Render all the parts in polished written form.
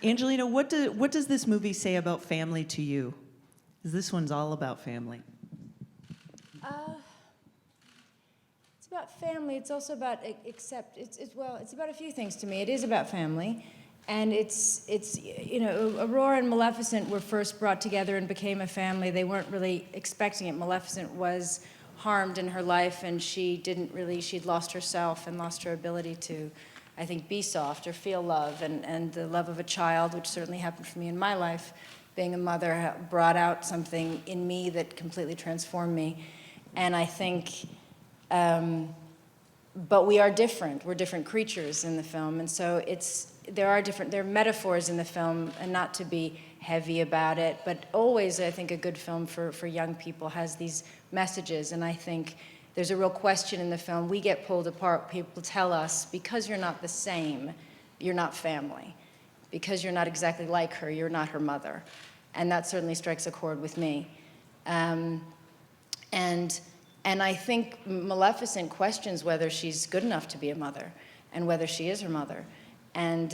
Angelina, what does this movie say about family to you? 'Cause this one's all about family. It's about family. It's also about it's about a few things to me. It is about family, and it's Aurora and Maleficent were first brought together and became a family. They weren't really expecting it. Maleficent was harmed in her life, and she'd lost herself and lost her ability to, I think, be soft or feel love, and the love of a child, which certainly happened for me in my life. Being a mother brought out something in me that completely transformed me. And I think, but we are different. We're different creatures in the film. And so there are metaphors in the film, and not to be heavy about it, but always, I think, a good film for young people has these messages. And I think there's a real question in the film. We get pulled apart. People tell us, because you're not the same, you're not family. Because you're not exactly like her, you're not her mother. And that certainly strikes a chord with me. And I think Maleficent questions whether she's good enough to be a mother and whether she is her mother. And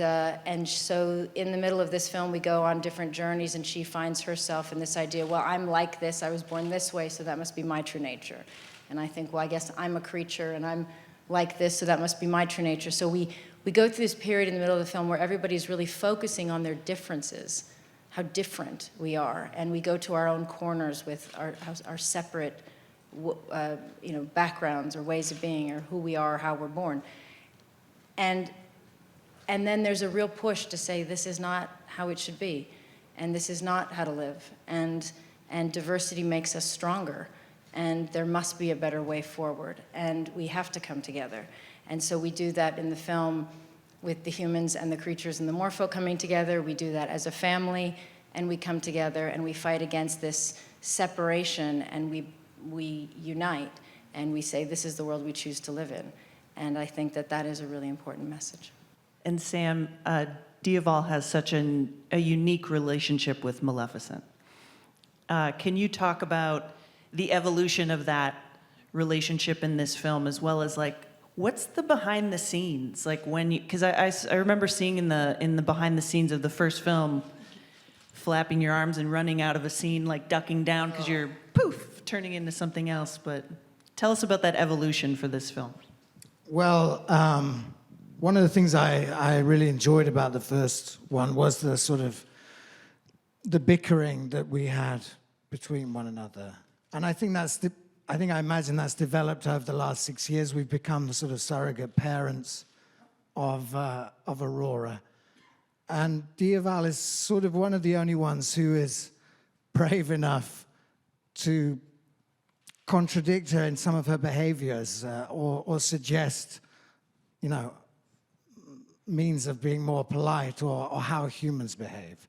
so in the middle of this film, we go on different journeys, and she finds herself in this idea, well, I'm like this, I was born this way, so that must be my true nature. And I think, well, I guess I'm a creature, and I'm like this, so that must be my true nature. So we go through this period in the middle of the film where everybody's really focusing on their differences, how different we are, and we go to our own corners with our separate backgrounds or ways of being, or who we are, or how we're born. And then there's a real push to say this is not how it should be, and this is not how to live, and diversity makes us stronger, and there must be a better way forward, and we have to come together. And so we do that in the film with the humans and the creatures and the Morpho coming together. We do that as a family, and we come together and we fight against this separation, and we unite, and we say this is the world we choose to live in. And I think that is a really important message. And Sam, Diaval has such a unique relationship with Maleficent. Can you talk about the evolution of that relationship in this film, as well as what's the behind the scenes? Because I remember seeing in the behind the scenes of the first film, flapping your arms and running out of a scene, ducking down because you're poof turning into something else. But tell us about that evolution for this film. Well, one of the things I really enjoyed about the first one was the sort of the bickering that we had between one another, and I think I imagine that's developed over the last 6 years. We've become the sort of surrogate parents of Aurora. And Diaval is sort of one of the only ones who is brave enough to contradict her in some of her behaviors, or suggest, means of being more polite, or how humans behave.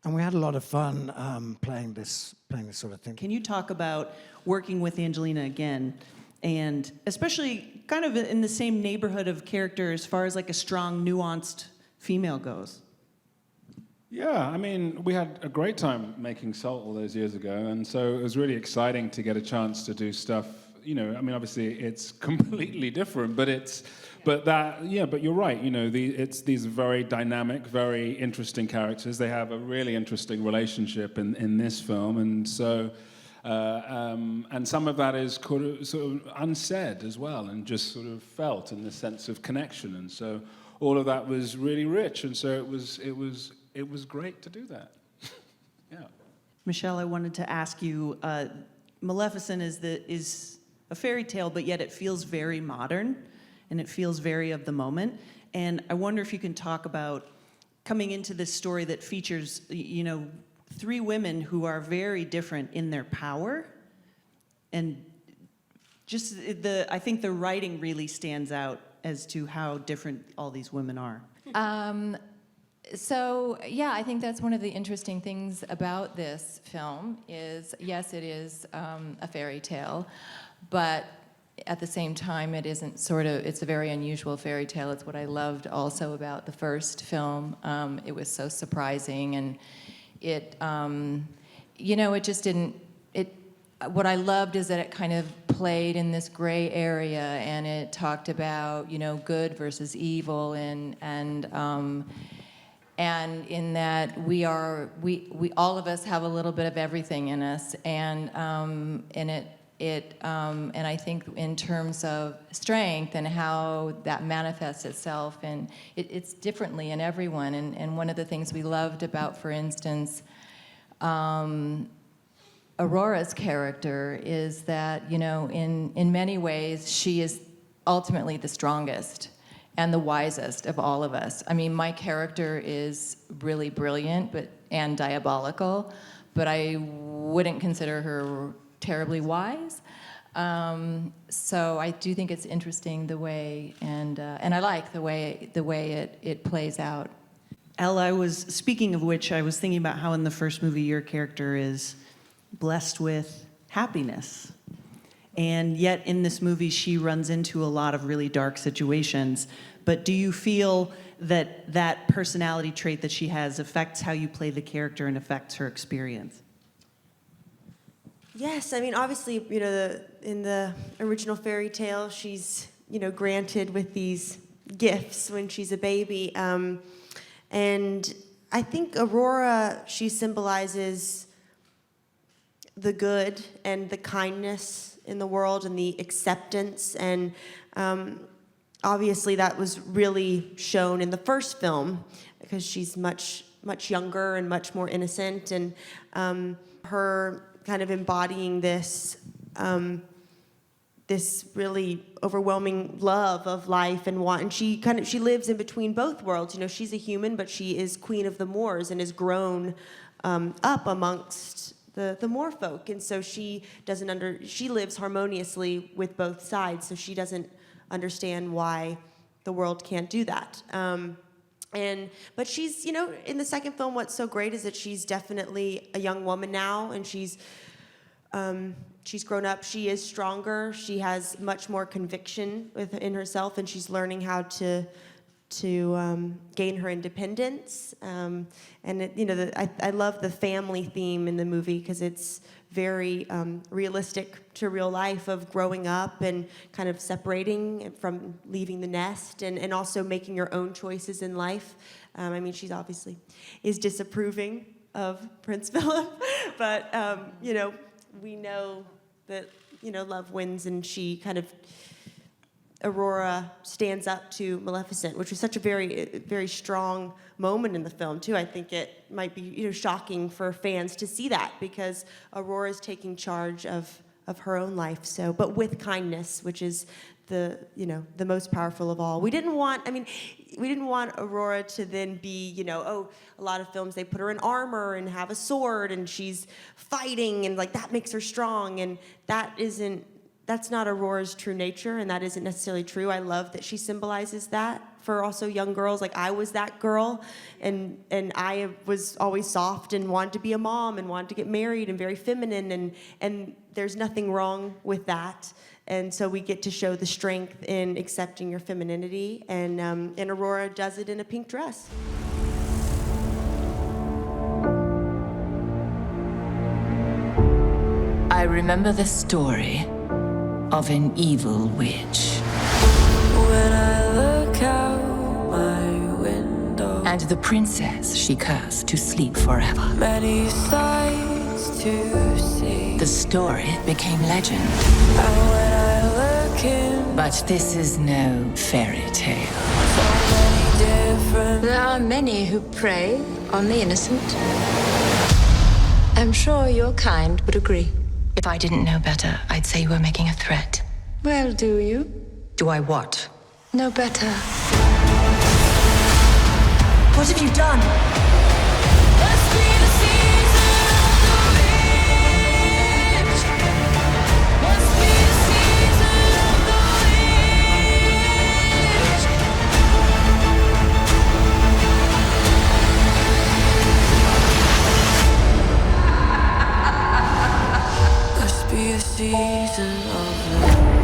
And we had a lot of fun playing this sort of thing. Can you talk about working with Angelina again, and especially kind of in the same neighborhood of character as far as a strong, nuanced female goes? Yeah, I mean, we had a great time making Salt all those years ago, and so it was really exciting to get a chance to do stuff. Obviously it's completely different, but but you're right. It's these very dynamic, very interesting characters. They have a really interesting relationship in this film, and so and some of that is sort of unsaid as well, and just sort of felt in the sense of connection, and so all of that was really rich, and so it was great to do that. Yeah. Michelle, I wanted to ask you, Maleficent is a fairy tale, but yet it feels very modern, and it feels very of the moment. And I wonder if you can talk about coming into this story that features, three women who are very different in their power, and just I think the writing really stands out as to how different all these women are. So, yeah, I think that's one of the interesting things about this film is, yes, it is a fairy tale, but at the same time, it isn't it's a very unusual fairy tale. It's what I loved also about the first film. It was so surprising, and it just didn't, what I loved is that it kind of played in this gray area, and it talked about, good versus evil, and in that we all of us have a little bit of everything in us, and and I think in terms of strength and how that manifests itself, and it's differently in everyone. And one of the things we loved about, for instance, Aurora's character is that, you know, in many ways, she is ultimately the strongest and the wisest of all of us. I mean, my character is really brilliant and diabolical, but I wouldn't consider her terribly wise. So I do think it's interesting the way, and I like the way it plays out. Elle, speaking of which, I was thinking about how in the first movie your character is blessed with happiness. And yet in this movie, she runs into a lot of really dark situations. But do you feel that that personality trait that she has affects how you play the character and affects her experience? Yes, I mean, obviously, you know, in the original fairy tale, she's, you know, granted with these gifts when she's a baby. And I think Aurora, she symbolizes the good and the kindness in the world and the acceptance. And obviously that was really shown in the first film because she's much younger and much more innocent. And her kind of embodying this this really overwhelming love of life and want, and she lives in between both worlds. You know, she's a human, but she is queen of the Moors and is grown up amongst the Moor folk, and so she lives harmoniously with both sides, so she doesn't understand why the world can't do that. But she's, you know, in the second film, what's so great is that she's definitely a young woman now, and she's grown up. She is stronger. She has much more conviction within herself, and she's learning how to gain her independence. And I love the family theme in the movie because it's very realistic to real life of growing up and kind of separating from leaving the nest and also making your own choices in life. I mean, she's obviously is disapproving of Prince Phillip, but we know that love wins, and she kind of Aurora stands up to Maleficent, which was such a very, very strong moment in the film too. I think it might be shocking for fans to see that because Aurora is taking charge of her own life. So, but with kindness, which is the most powerful of all. We didn't want Aurora to then be a lot of films they put her in armor and have a sword and she's fighting and like that makes her strong, and that's not Aurora's true nature, and that isn't necessarily true. I love that she symbolizes that for also young girls. Like I was that girl, and I was always soft and wanted to be a mom and wanted to get married and very feminine, and there's nothing wrong with that. And so we get to show the strength in accepting your femininity, and Aurora does it in a pink dress. I remember the story of an evil witch. When I look out my window, And the princess she cursed to sleep forever. many sights to see. The story became legend. And when I look in, But this is no fairy tale. so many different. There are many who prey on the innocent. I'm sure your kind would agree. If I didn't know better, I'd say you were making a threat. Well, do you? Do I what? Know better. What have you done? Must be the season of the witch. Must be the season of the witch. Must be a season of love.